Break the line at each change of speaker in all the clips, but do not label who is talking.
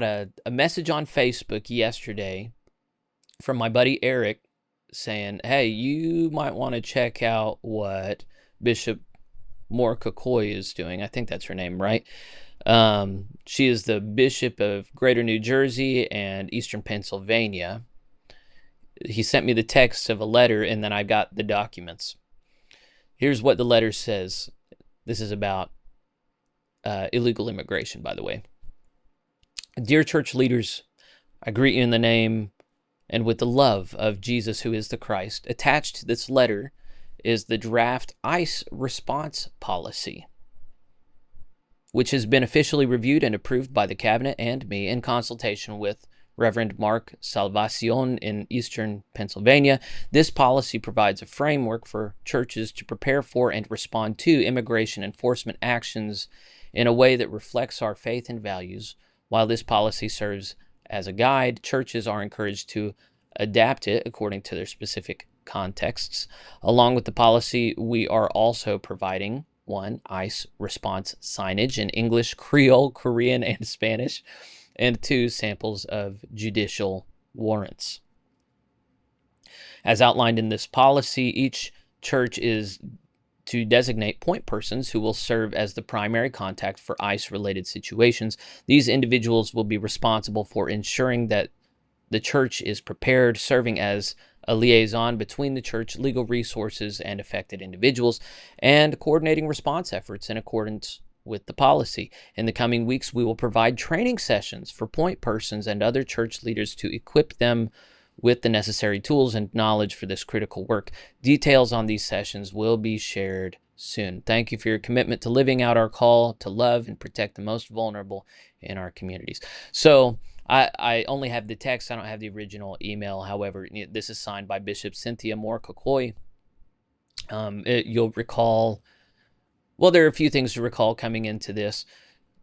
got a message on Facebook yesterday from my buddy Eric saying, hey, you might want to check out what Bishop Moore-Koikoi is doing. I think that's her name, right? She is the Bishop of Greater New Jersey and Eastern Pennsylvania. He sent me the text of a letter, and then I got the documents. Here's what the letter says. This is about illegal immigration, by the way. Dear church leaders, I greet you in the name and with the love of Jesus, who is the Christ. Attached to this letter is the draft ICE response policy, which has been officially reviewed and approved by the cabinet and me in consultation with Reverend Mark Salvacion in Eastern Pennsylvania. This policy provides a framework for churches to prepare for and respond to immigration enforcement actions in a way that reflects our faith and values. While this policy serves as a guide, churches are encouraged to adapt it according to their specific contexts. Along with the policy, we are also providing 1. ICE response signage in English, Creole, Korean, and Spanish, and 2. samples of judicial warrants. As outlined in this policy, each church is to designate point persons who will serve as the primary contact for ICE-related situations. These individuals will be responsible for ensuring that the church is prepared, serving as a liaison between the church, legal resources, and affected individuals, and coordinating response efforts in accordance with the policy. In the coming weeks, we will provide training sessions for point persons and other church leaders to equip them with the necessary tools and knowledge for this critical work. Details on these sessions will be shared soon. Thank you for your commitment to living out our call to love and protect the most vulnerable in our communities. So I only have the text. I don't have the original email. However, this is signed by Bishop Cynthia Moore-Koikoi. You'll recall, well, there are a few things to recall coming into this.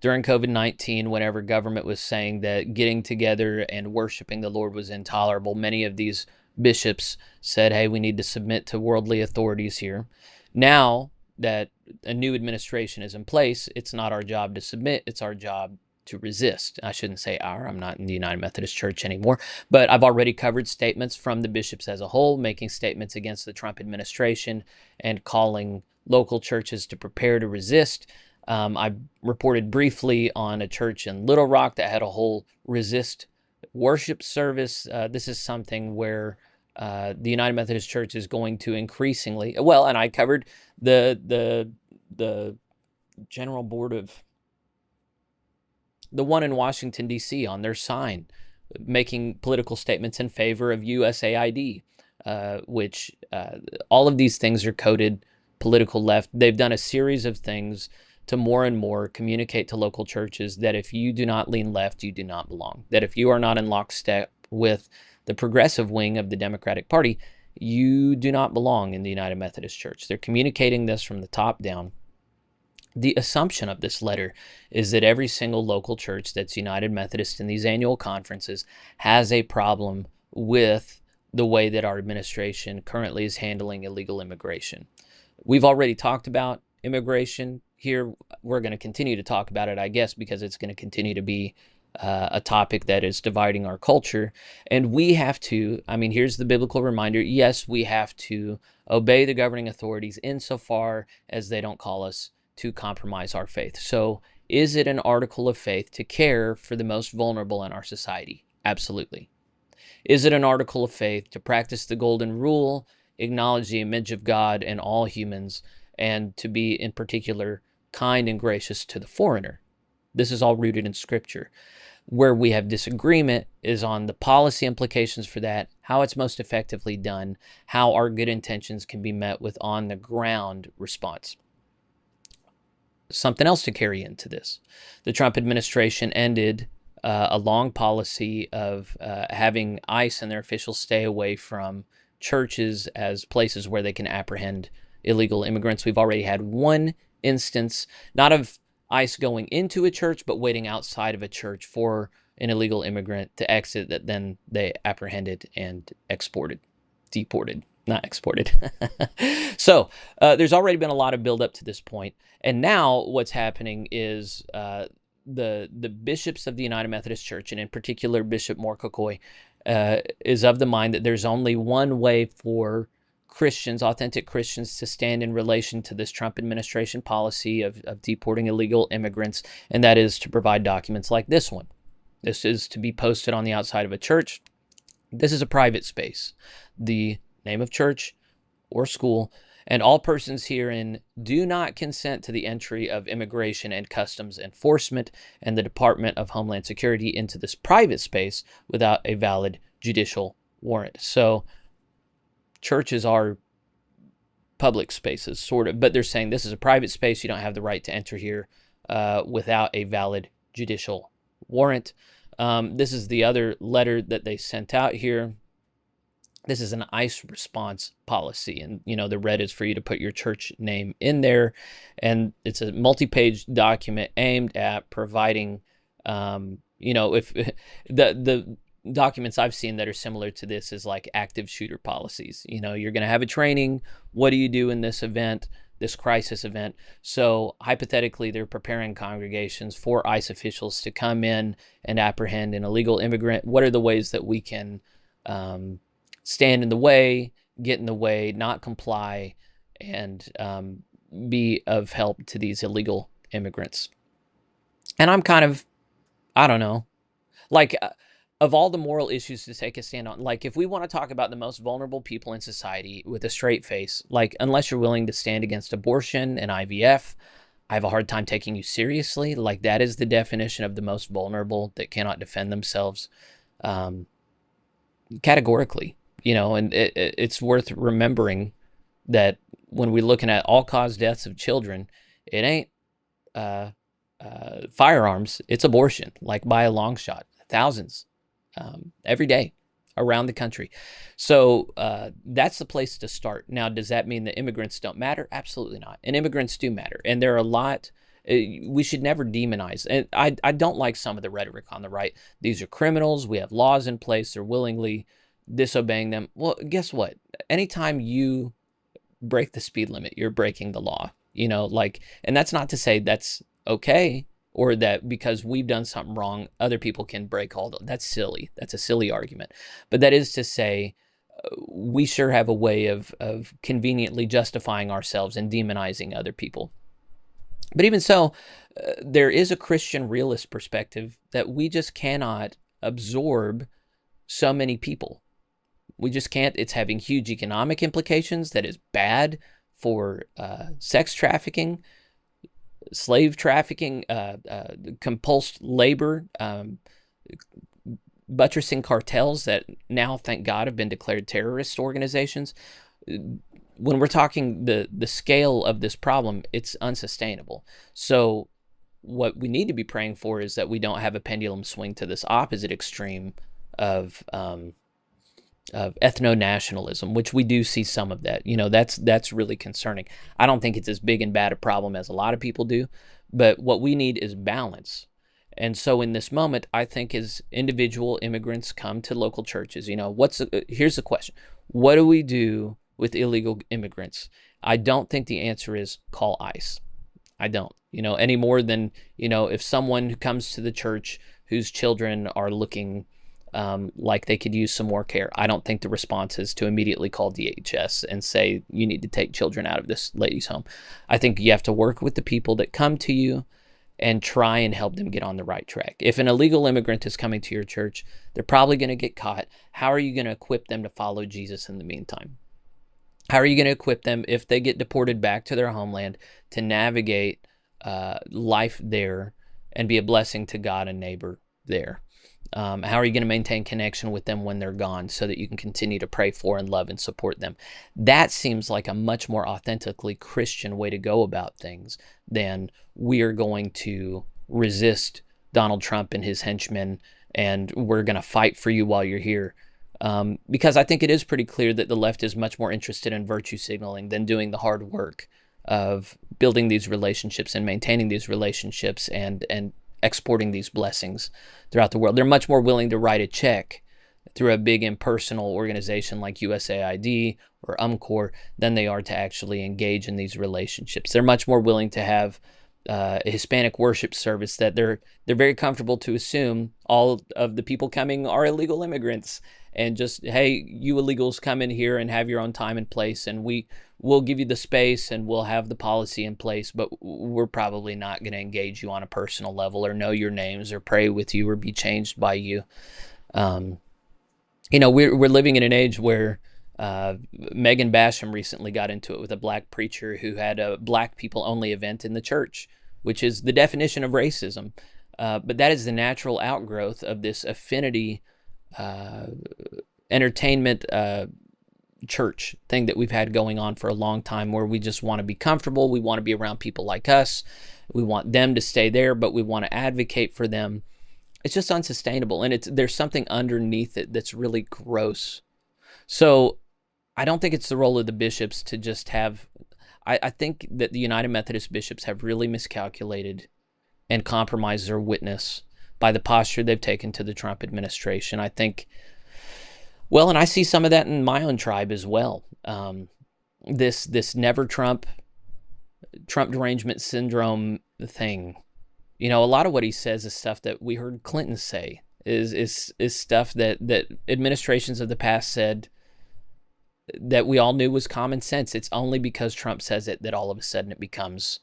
During COVID-19, whenever government was saying that getting together and worshiping the Lord was intolerable, many of these bishops said, hey, we need to submit to worldly authorities here. Now that a new administration is in place, it's not our job to submit, it's our job to resist. I shouldn't say our, I'm not in the United Methodist Church anymore, but I've already covered statements from the bishops as a whole, making statements against the Trump administration and calling local churches to prepare to resist. I reported briefly on a church in Little Rock that had a whole resist worship service. This is something where the United Methodist Church is going to increasingly, well, and I covered the General Board of, the one in Washington, D.C., on their sign, making political statements in favor of USAID, which all of these things are coded political left. They've done a series of things to more and more communicate to local churches that if you do not lean left, you do not belong. That if you are not in lockstep with the progressive wing of the Democratic Party, you do not belong in the United Methodist Church. They're communicating this from the top down. The assumption of this letter is that every single local church that's United Methodist in these annual conferences has a problem with the way that our administration currently is handling illegal immigration. We've already talked about immigration here. We're going to continue to talk about it, I guess, because it's going to continue to be a topic that is dividing our culture. And we have to, I mean, here's the biblical reminder. Yes, we have to obey the governing authorities insofar as they don't call us to compromise our faith. So is it an article of faith to care for the most vulnerable in our society? Absolutely. Is it an article of faith to practice the golden rule, acknowledge the image of God in all humans, and to be in particular kind and gracious to the foreigner? This is all rooted in Scripture. Where we have disagreement is on the policy implications for that, how it's most effectively done, how our good intentions can be met with on-the-ground response. Something else to carry into this. The Trump administration ended a long policy of having ICE and their officials stay away from churches as places where they can apprehend illegal immigrants. We've already had one instance, not of ICE going into a church, but waiting outside of a church for an illegal immigrant to exit that then they apprehended and deported. Not exported. So there's already been a lot of buildup to this point. And now what's happening is the bishops of the United Methodist Church, and in particular Bishop Moore-Koikoi, is of the mind that there's only one way for Christians, authentic Christians, to stand in relation to this Trump administration policy of deporting illegal immigrants, and that is to provide documents like this one. This is to be posted on the outside of a church. This is a private space. The name of church or school, and all persons herein do not consent to the entry of Immigration and Customs Enforcement and the Department of Homeland Security into this private space without a valid judicial warrant. So churches are public spaces, sort of, but they're saying this is a private space. You don't have the right to enter here without a valid judicial warrant. This is the other letter that they sent out here. This is an ICE response policy, and the red is for you to put your church name in there, and it's a multi-page document aimed at providing, if the documents I've seen that are similar to this is like active shooter policies. You're going to have a training. What do you do in this event, this crisis event? So hypothetically, they're preparing congregations for ICE officials to come in and apprehend an illegal immigrant. What are the ways that we can stand in the way, get in the way, not comply, and be of help to these illegal immigrants? And I'm kind of, I don't know, like, of all the moral issues to take a stand on, like, if we want to talk about the most vulnerable people in society with a straight face, like, unless you're willing to stand against abortion and IVF, I have a hard time taking you seriously. Like, that is the definition of the most vulnerable that cannot defend themselves categorically. And it's worth remembering that when we're looking at all-cause deaths of children, it ain't firearms, it's abortion, like by a long shot. Thousands every day around the country. So that's the place to start. Now, does that mean that immigrants don't matter? Absolutely not. And immigrants do matter. And there are a lot. We should never demonize. And I don't like some of the rhetoric on the right. These are criminals. We have laws in place. They're willingly disobeying them. Well, guess what? Anytime you break the speed limit, you're breaking the law. And that's not to say that's okay, or that because we've done something wrong, other people can break all the. That's silly. That's a silly argument. But that is to say, we sure have a way of conveniently justifying ourselves and demonizing other people. But even so, there is a Christian realist perspective that we just cannot absorb so many people. We just can't. It's having huge economic implications. That is bad for sex trafficking, slave trafficking, compulsed labor, buttressing cartels that now, thank God, have been declared terrorist organizations. When we're talking the scale of this problem, it's unsustainable. So what we need to be praying for is that we don't have a pendulum swing to this opposite extreme of ethno-nationalism, which we do see some of that. That's really concerning. I don't think it's as big and bad a problem as a lot of people do, but what we need is balance. And so in this moment, I think as individual immigrants come to local churches, here's the question: what do we do with illegal immigrants? I don't think the answer is call ICE. I don't, any more than, if someone who comes to the church whose children are looking like they could use some more care, I don't think the response is to immediately call DHS and say, you need to take children out of this lady's home. I think you have to work with the people that come to you and try and help them get on the right track. If an illegal immigrant is coming to your church, they're probably going to get caught. How are you going to equip them to follow Jesus in the meantime? How are you going to equip them, if they get deported back to their homeland, to navigate life there and be a blessing to God and neighbor there? How are you going to maintain connection with them when they're gone so that you can continue to pray for and love and support them? That seems like a much more authentically Christian way to go about things than we are going to resist Donald Trump and his henchmen and we're going to fight for you while you're here. Because I think it is pretty clear that the left is much more interested in virtue signaling than doing the hard work of building these relationships and maintaining these relationships and exporting these blessings throughout the world. They're much more willing to write a check through a big impersonal organization like USAID or UMCOR than they are to actually engage in these relationships. They're much more willing to have a Hispanic worship service, that they're very comfortable to assume all of the people coming are illegal immigrants, and just, hey, you illegals come in here and have your own time and place, and we'll give you the space and we'll have the policy in place, but we're probably not going to engage you on a personal level or know your names or pray with you or be changed by you. Um, we're living in an age where Megan Basham recently got into it with a black preacher who had a black people only event in the church, which is the definition of racism. But that is the natural outgrowth of this affinity uh, entertainment church thing that we've had going on for a long time, where we just want to be comfortable. We want to be around people like us. We want them to stay there, but we want to advocate for them. It's just unsustainable, and there's something underneath it that's really gross. So I don't think it's the role of the bishops to just have. I think that the United Methodist bishops have really miscalculated and compromised their witness by the posture they've taken to the Trump administration. I think, well, and I see some of that in my own tribe as well. This never Trump derangement syndrome thing. A lot of what he says is stuff that we heard Clinton say. Is stuff that administrations of the past said, that we all knew was common sense. It's only because Trump says it that all of a sudden it becomes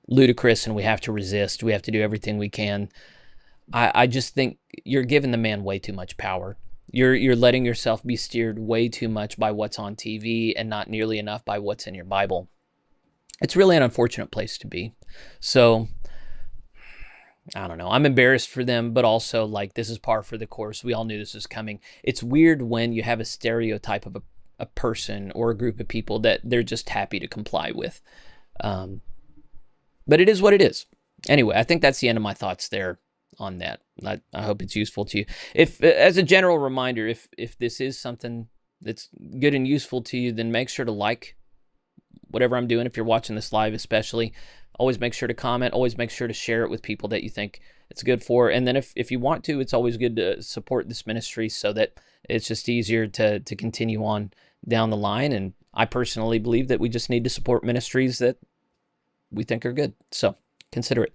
ludicrous and we have to resist. We have to do everything we can. I just think you're giving the man way too much power. You're letting yourself be steered way too much by what's on TV and not nearly enough by what's in your Bible. It's really an unfortunate place to be. So I don't know. I'm embarrassed for them, but also, like, this is par for the course. We all knew this was coming. It's weird when you have a stereotype of a person or a group of people that they're just happy to comply with. But it is what it is. Anyway, I think that's the end of my thoughts there on that. I hope it's useful to you. If, as a general reminder, if this is something that's good and useful to you, then make sure to like whatever I'm doing. If you're watching this live, especially, always make sure to comment. Always make sure to share it with people that you think it's good for. And then if you want to, it's always good to support this ministry so that it's just easier to continue on down the line. And I personally believe that we just need to support ministries that we think are good. So consider it.